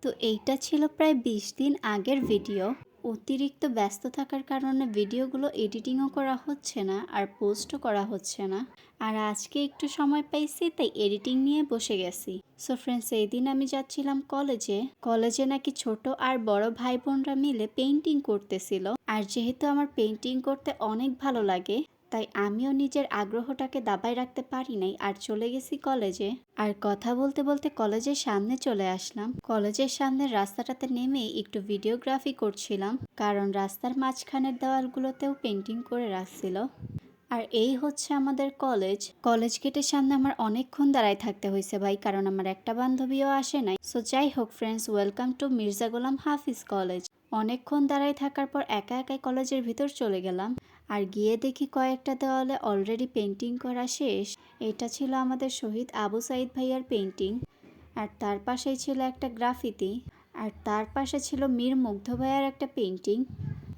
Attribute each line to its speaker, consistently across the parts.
Speaker 1: তো এইটা ছিল প্রায় ২০ দিন আগের ভিডিও। অতিরিক্ত ব্যস্ত থাকার কারণে ভিডিওগুলো এডিটিংও করা হচ্ছে না আর পোস্টও করা হচ্ছে না। আর আজকে একটু সময় পাইছি তাই এডিটিং নিয়ে বসে গেছি। সো ফ্রেন্ডস, এই দিন আমি যাচ্ছিলাম কলেজে নাকি ছোট আর বড় ভাই বোনরা মিলে পেইন্টিং করতেছিল। আর যেহেতু আমার পেইন্টিং করতে অনেক ভালো লাগে, তাই আমিও নিজের আগ্রহটাকে দাবায় রাখতে পারি নাই আর চলে গেছি কলেজে। আর কথা বলতে বলতে কলেজের সামনে চলে আসলাম। কলেজের সামনের রাস্তাটাতে নেমে একটু ভিডিওগ্রাফি করছিলাম, কারণ রাস্তার মাঝখানের দেওয়ালগুলোতেও পেন্টিং করে রাখছিল। আর এই হচ্ছে আমাদের কলেজ গেটের সামনে আমার অনেকক্ষণ দাঁড়ায় থাকতে হয়েছে ভাই, কারণ আমার একটা বান্ধবীও আসে নাই। সো যাই হোক friends, welcome to Mirza Golam Hafiz College. অনেকক্ষণ দাঁড়ায় থাকার পর একা একাই কলেজের ভিতর চলে গেলাম। আর গিয়ে দেখি কয়েকটা দেওয়ালে অলরেডি পেন্টিং করা শেষ। এটা ছিল আমাদের শহীদ আবু সাইদ ভাইয়ার পেন্টিং। আর তার পাশেই ছিল একটা গ্রাফিতি। আর তার পাশে ছিল মীর মুগ্ধ ভাইয়ার একটা পেন্টিং।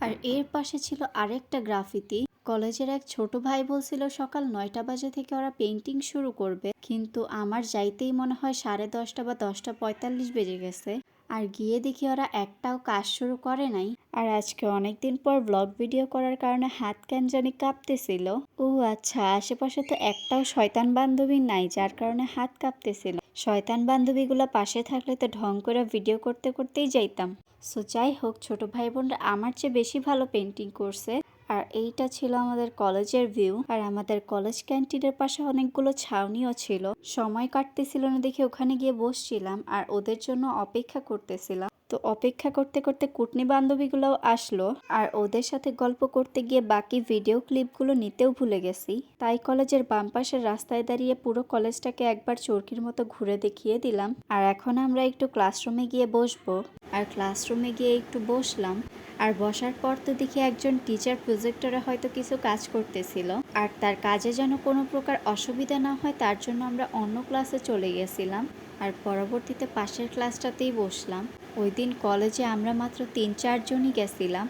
Speaker 1: আর এর পাশে ছিল আরেকটা গ্রাফিতি। কলেজের এক ছোট ভাই বলছিল সকাল ৯টা বাজে থেকে ওরা পেন্টিং শুরু করবে, কিন্তু আমার যাইতেই মনে হয় 10:30 বা 10:45 বেজে গেছে। আর গিয়ে দেখি ওরা একটাও কাজ শুরু করে নাই। আর আজকে অনেকদিন পর ব্লগ ভিডিও করার কারণে হাত কেন জানি কাঁপতেছিল। ও আচ্ছা, আশেপাশে তো একটাও শয়তান বান্ধবী নাই, যার কারণে হাত কাঁপতেছিল। শয়তান বান্ধবীগুলো পাশে থাকলে তো ঢং করে ভিডিও করতে করতেই যাইতাম। সো যাই হোক, ছোট ভাই বোনরা আমার চেয়ে বেশি ভালো পেন্টিং করছে। আর এইটা ছিল আমাদের কলেজের ভিউ। আর আমাদের কলেজ ক্যান্টিনের পাশে অনেকগুলো ছাউনিও ছিল। সময় কাটতেছিল না দেখে ওখানে গিয়ে বসছিলাম আর ওদের জন্য অপেক্ষা করতেছিলাম। তো অপেক্ষা করতে করতে কুটনি বান্ধবীগুলোও আসলো, আর ওদের সাথে গল্প করতে গিয়ে বাকি ভিডিও ক্লিপগুলো নিতেও ভুলে গেছি। তাই কলেজের বাম পাশের রাস্তায় দাঁড়িয়ে পুরো কলেজটাকে একবার চরকির মতো ঘুরে দেখিয়ে দিলাম। আর এখন আমরা একটু ক্লাসরুমে গিয়ে বসবো। আর ক্লাসরুমে গিয়ে একটু বসলাম। আর বসার পর তো দেখি একজন টিচার প্রজেক্টরে হয়তো কিছু কাজ করতেছিল। আর তার কাজে যেন কোনো প্রকার অসুবিধা না হয় তার জন্য আমরা অন্য ক্লাসে চলে গেছিলাম। আর পরবর্তীতে পাশের ক্লাসটাতেই বসলাম। ওই দিন কলেজে আমরা মাত্র ৩-৪ জনই গেছিলাম,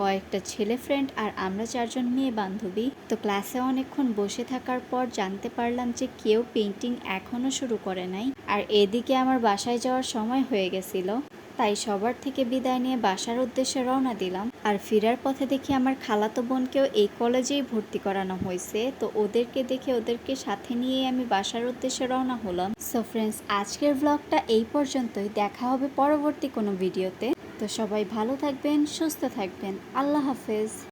Speaker 1: কয়েকটা ছেলে ফ্রেন্ড আর আমরা ৪ জন মেয়ে বান্ধবী। তো ক্লাসে অনেকক্ষণ বসে থাকার পর জানতে পারলাম যে কেউ পেইন্টিং এখনো শুরু করে নাই। আর এদিকে আমার বাসায় যাওয়ার সময় হয়ে গেছিল, তাই সবার থেকে বিদায় নিয়ে বাসার উদ্দেশ্যে রওনা দিলাম। আর ফেরার পথে দেখি আমার খালাতো বোনকেও এই কলেজেই ভর্তি করানো হয়েছে। তো ওদেরকে দেখে ওদেরকে সাথে নিয়ে আমি বাসার উদ্দেশ্যে রওনা হলাম। সো ফ্রেন্ডস, আজকের ব্লগটা এই পর্যন্তই। দেখা হবে পরবর্তী কোনো ভিডিওতে। তো সবাই ভালো থাকবেন, সুস্থ থাকবেন। আল্লাহ হাফেজ।